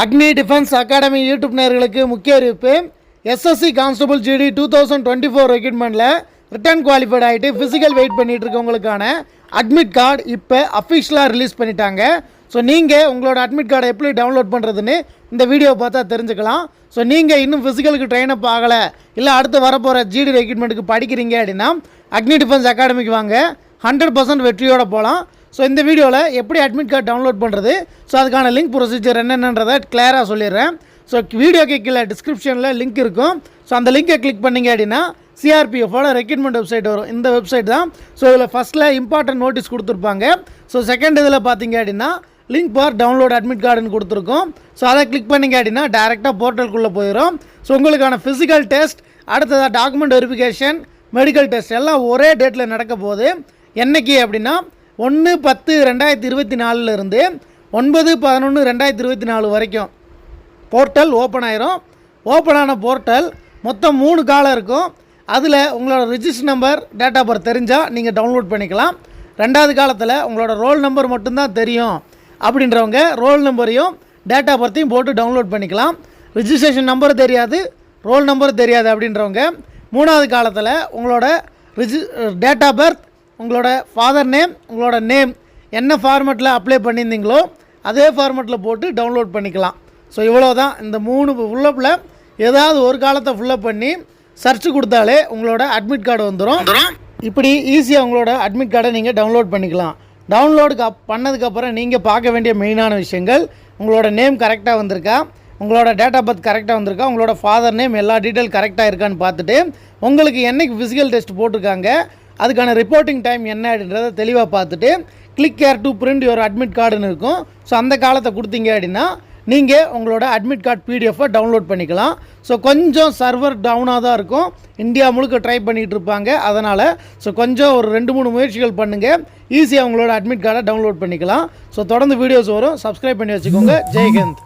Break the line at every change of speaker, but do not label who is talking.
அக்னி defence academy YouTube நேயர்களுக்கு முக்கிய அறிவிப்பு. எஸ்எஸ்சி கான்ஸ்டபிள் ஜிடி 2024 ரெக்ரூட்மெண்ட்டில் ரிட்டர்ன் குவாலிஃபைட் ஆகிட்டு ஃபிசிக்கல் வெயிட் பண்ணிகிட்டு இருக்கவங்களுக்கான அட்மிட் கார்டு இப்போ அஃபிஷியலாக ரிலீஸ் பண்ணிட்டாங்க. ஸோ நீங்கள் உங்களோட அட்மிட் கார்டை எப்படி டவுன்லோட் பண்ணுறதுன்னு இந்த வீடியோ பார்த்தா தெரிஞ்சுக்கலாம். ஸோ நீங்கள் இன்னும் ஃபிசிக்கலுக்கு ட்ரெயின் அப் ஆகலை, இல்லை அடுத்து வரப்போகிற ஜிடி ரெக்ரூட்மெண்ட்டுக்கு படிக்கிறீங்க அப்படின்னா அக்னி டிஃபென்ஸ் அகாடமிக்கு வாங்க, 100% வெற்றியோடு போகலாம். ஸோ இந்த வீடியோவில் எப்படி அட்மிட் கார்டு டவுன்லோட் பண்ணுறது, ஸோ அதுக்கான லிங்க் ப்ரொசீஜர் என்னென்னன்றதை கிளியராக சொல்லிடுறேன். ஸோ வீடியோக்கு கீழே டிஸ்கிரிப்ஷனில் லிங்க் இருக்கும். ஸோ அந்த லிங்கை கிளிக் பண்ணிங்க அப்படின்னா சிஆர்பிஎஃபோட ரெக்ரூட்மெண்ட் வெப்சைட் வரும். இந்த வெப்சைட் தான். ஸோ இதில் ஃபஸ்ட்டில் இம்பார்ட்டன்ட் நோட்டீஸ் கொடுத்துருப்பாங்க. ஸோ செகண்ட் இதில் பார்த்தீங்க அப்படின்னா லிங்க் ஃபார் டவுன்லோட் அட்மிட் கார்டுன்னு கொடுத்துருக்கோம். ஸோ அதை கிளிக் பண்ணிங்க அப்படின்னா டேரெக்டாக போர்ட்டலுக்குள்ளே போயிடும். ஸோ உங்களுக்கான ஃபிசிக்கல் டெஸ்ட், அடுத்ததாக டாக்குமெண்ட் வெரிஃபிகேஷன், மெடிக்கல் டெஸ்ட் எல்லாம் ஒரே டேட்டில் நடக்க போகுது. என்னைக்கு அப்படின்னா 1/10/2024 இருந்து 9/11/2024 வரைக்கும் போர்ட்டல் ஓப்பன் ஆயிரும். ஓப்பன் ஆன போர்ட்டல் மொத்தம் 3 காலம் இருக்கும். அதில் உங்களோட register number, date of birth தெரிஞ்சால் நீங்கள் டவுன்லோட் பண்ணிக்கலாம். ரெண்டாவது காலத்தில் உங்களோட ரோல் நம்பர் மட்டும்தான் தெரியும் அப்படின்றவங்க ரோல் நம்பரையும் டேட் ஆஃப் பர்த்தையும் போட்டு டவுன்லோட் பண்ணிக்கலாம். ரிஜிஸ்ட்ரேஷன் நம்பர் தெரியாது, ரோல் நம்பர் தெரியாது அப்படின்றவங்க மூணாவது காலத்தில் உங்களோட டேட் ஆஃப் பர்த், உங்களோட ஃபாதர் நேம், உங்களோட நேம் என்ன ஃபார்மெட்டில் அப்ளை பண்ணியிருந்தீங்களோ அதே ஃபார்மெட்டில் போட்டு டவுன்லோட் பண்ணிக்கலாம். ஸோ இவ்வளோ தான். இந்த 3 ஃபுல்லப்பில் ஏதாவது ஒரு காலத்தை ஃபுல்லப் பண்ணி சர்ச் கொடுத்தாலே உங்களோட அட்மிட் கார்டு வந்துடும். இப்படி ஈஸியாக உங்களோட அட்மிட் கார்டை நீங்கள் டவுன்லோட் பண்ணிக்கலாம். டவுன்லோடு பண்ணதுக்கப்புறம் நீங்கள் பார்க்க வேண்டிய மெயினான விஷயங்கள், உங்களோட நேம் கரெக்டாக வந்திருக்கா, உங்களோட டேட் ஆஃப் பர்த் கரெக்டாக வந்திருக்கா, உங்களோட ஃபாதர் நேம் எல்லா டீட்டெயில் கரெக்டாக இருக்கான்னு பார்த்துட்டு உங்களுக்கு என்றைக்கு ஃபிசிக்கல் டெஸ்ட் போட்டிருக்காங்க, அதுக்கான ரிப்போர்ட்டிங் டைம் என்ன அப்படின்றத தெளிவாக பார்த்துட்டு click here to print your admit கார்டுன்னு இருக்கும். ஸோ அந்த காலத்தை கொடுத்தீங்க அப்படின்னா நீங்கள் உங்களோட அட்மிட் கார்டு பிடிஎஃபை டவுன்லோட் பண்ணிக்கலாம். ஸோ கொஞ்சம் சர்வர் டவுனாக தான் இருக்கும், இந்தியா முழுக்க ட்ரை பண்ணிகிட்டு இருப்பாங்க. அதனால் ஸோ கொஞ்சம் ஒரு 2-3 முயற்சிகள் பண்ணுங்கள், ஈஸியாக உங்களோட அட்மிட் கார்டை டவுன்லோட் பண்ணிக்கலாம். ஸோ தொடர்ந்து வீடியோஸ் வரும், சப்ஸ்கிரைப் பண்ணி வச்சுக்கோங்க. ஜெய்ஹிந்த்.